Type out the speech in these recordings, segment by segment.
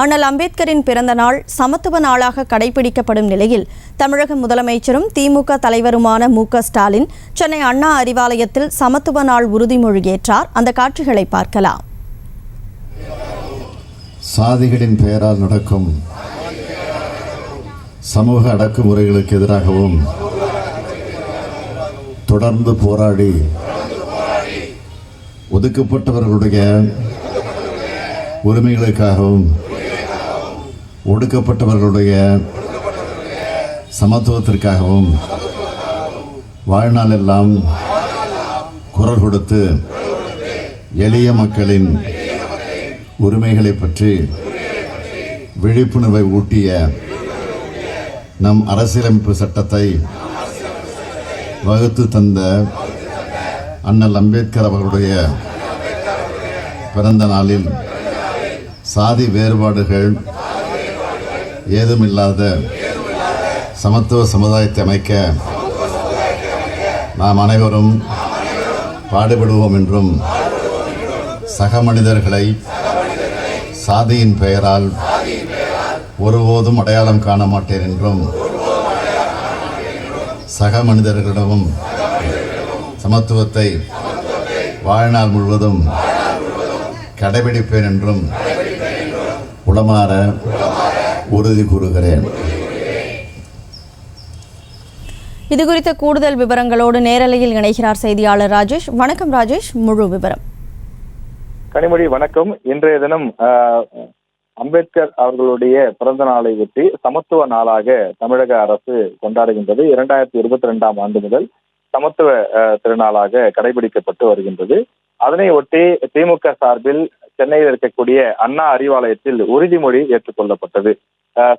அண்ணல் அம்பேத்கரின் பிறந்த நாள் சமத்துவ நாளாக கடைபிடிக்கப்படும் நிலையில் தமிழக முதலமைச்சரும் திமுக தலைவருமான மு.க.ஸ்டாலின் சென்னை அண்ணா அறிவாலயத்தில் சமத்துவ நாள் உறுதிமொழி ஏற்றார். அந்த காட்சிகளை பார்க்கலாம். சாதிகளின் பெயரால் நடக்கும் சமூக அடக்குமுறைகளுக்கு எதிராகவும் தொடர்ந்து போராடி ஒதுக்கப்பட்டவர்களுடைய உரிமைகளுக்காகவும் ஒடுக்கப்பட்டவர்களுடைய சமத்துவத்திற்காகவும் வாழ்நாள் எல்லாம் குரல் கொடுத்து எளிய மக்களின் உரிமைகளை பற்றி விழிப்புணர்வை ஊட்டிய நம் அரசியலமைப்பு சட்டத்தை வகுத்து தந்த அண்ணல் அம்பேத்கர் அவர்களுடைய பிறந்த நாளில் சாதி வேறுபாடுகள் ஏதுமில்லாத சமத்துவ சமுதாயத்தை அமைக்க நாம் அனைவரும் பாடுபடுவோம் என்றும் சக மனிதர்களை சாதியின் பெயரால் ஒருபோதும் அடையாளம் காண மாட்டேன் என்றும் சக மனிதர்களிடமும் சமத்துவத்தை வாழ்நாள் முழுவதும் கடைபிடிப்பேன் என்றும் உளமாற உறுதி கூறுகிறேன். இதுகுறித்த கூடுதல் விவரங்களோடு நேரலையில் இணைகிறார் செய்தியாளர் ராஜேஷ். வணக்கம் ராஜேஷ், முழு விவரம். கனிமொழி வணக்கம். இன்றைய தினம் அம்பேத்கர் அவர்களுடைய பிறந்த நாளை ஒட்டி சமத்துவ நாளாக தமிழக அரசு கொண்டாடுகின்றது. 2022 ஆண்டு முதல் சமத்துவ திருநாளாக கடைபிடிக்கப்பட்டு வருகின்றது. அதனை ஒட்டி திமுக சார்பில் சென்னையில் இருக்கக்கூடிய அண்ணா அறிவாலயத்தில் உறுதிமொழி ஏற்றுக்கொள்ளப்பட்டது.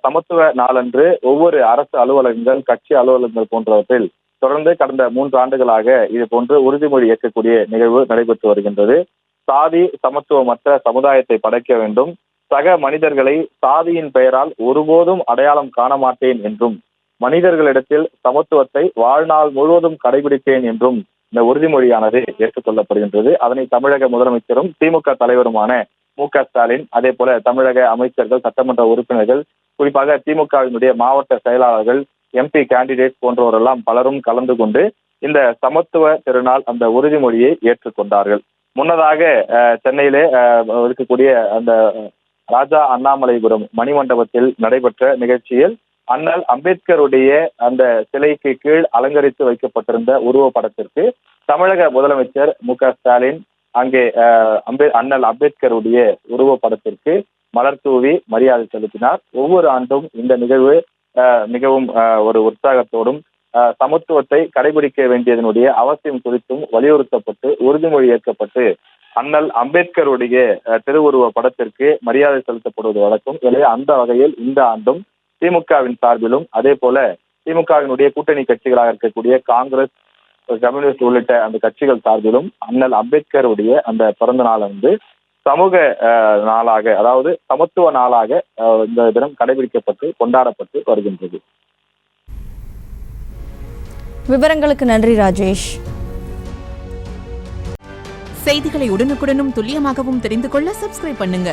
சமத்துவ நாளன்று ஒவ்வொரு அரசு அலுவலகங்கள், கட்சி அலுவலகங்கள் போன்றவற்றில் தொடர்ந்து கடந்த 3 ஆண்டுகளாக இது போன்று உறுதிமொழி ஏற்கக்கூடிய நிகழ்வு நடைபெற்று வருகின்றது. சாதி சமத்துவமற்ற சமுதாயத்தை படைக்க வேண்டும், சக மனிதர்களை சாதியின் பெயரால் ஒருபோதும் அடையாளம் காண மாட்டேன் என்றும், மனிதர்களிடத்தில் சமத்துவத்தை வாழ்நாள் முழுவதும் கடைபிடிப்பேன் என்றும் இந்த உறுதிமொழியானது ஏற்றுக்கொள்ளப்படுகின்றது. அதனை தமிழக முதலமைச்சரும் திமுக தலைவருமான மு.க.ஸ்டாலின், அதே போல தமிழக அமைச்சர்கள், சட்டமன்ற உறுப்பினர்கள், குறிப்பாக திமுகவினுடைய மாவட்ட செயலாளர்கள், MP கேண்டிடேட் போன்றவரெல்லாம் பலரும் கலந்து கொண்டு இந்த சமத்துவ திருநாள் அந்த உறுதிமொழியை ஏற்றுக்கொண்டார்கள். முன்னதாக சென்னையிலே இருக்கக்கூடிய அந்த ராஜா அண்ணாமலைபுரம் மணிமண்டபத்தில் நடைபெற்ற நிகழ்ச்சியில் அண்ணல் அம்பேத்கருடைய அந்த சிலைக்கு கீழ் அலங்கரித்து வைக்கப்பட்டிருந்த உருவப்படத்திற்கு தமிழக முதலமைச்சர் மு.க.ஸ்டாலின் அங்கே அண்ணல் அம்பேத்கருடைய உருவப்படத்திற்கு மலர் தூவி மரியாதை செலுத்தினார். ஒவ்வொரு ஆண்டும் இந்த நிகழ்வு மிகவும் ஒரு உற்சாகத்தோடும் சமத்துவத்தை கடைபிடிக்க வேண்டியதனுடைய அவசியம் குறித்தும் வலியுறுத்தப்பட்டு உறுதிமொழி ஏற்கப்பட்டு அண்ணல் அம்பேத்கருடைய திருவுருவ படத்திற்கு மரியாதை செலுத்தப்படுவது வழக்கம். எனவே அந்த வகையில் இந்த ஆண்டும் திமுகவின் சார்பிலும், அதே போல திமுகவினுடைய கூட்டணி கட்சிகளாக இருக்கக்கூடிய காங்கிரஸ், கம்யூனிஸ்ட் உள்ளிட்ட அந்த கட்சிகள் சார்பிலும் அண்ணல் அம்பேத்கருடைய அந்த பிறந்த நாள் சமூக நாளாக, அதாவது சமத்துவ நாளாக இந்த தினம் கடைபிடிக்கப்பட்டு கொண்டாடப்பட்டு வருகின்றது. விவரங்களுக்கு நன்றி ராஜேஷ். செய்திகளை உடனுக்குடனும் துல்லியமாகவும் தெரிந்து கொள்ள சப்ஸ்கிரைப் பண்ணுங்க.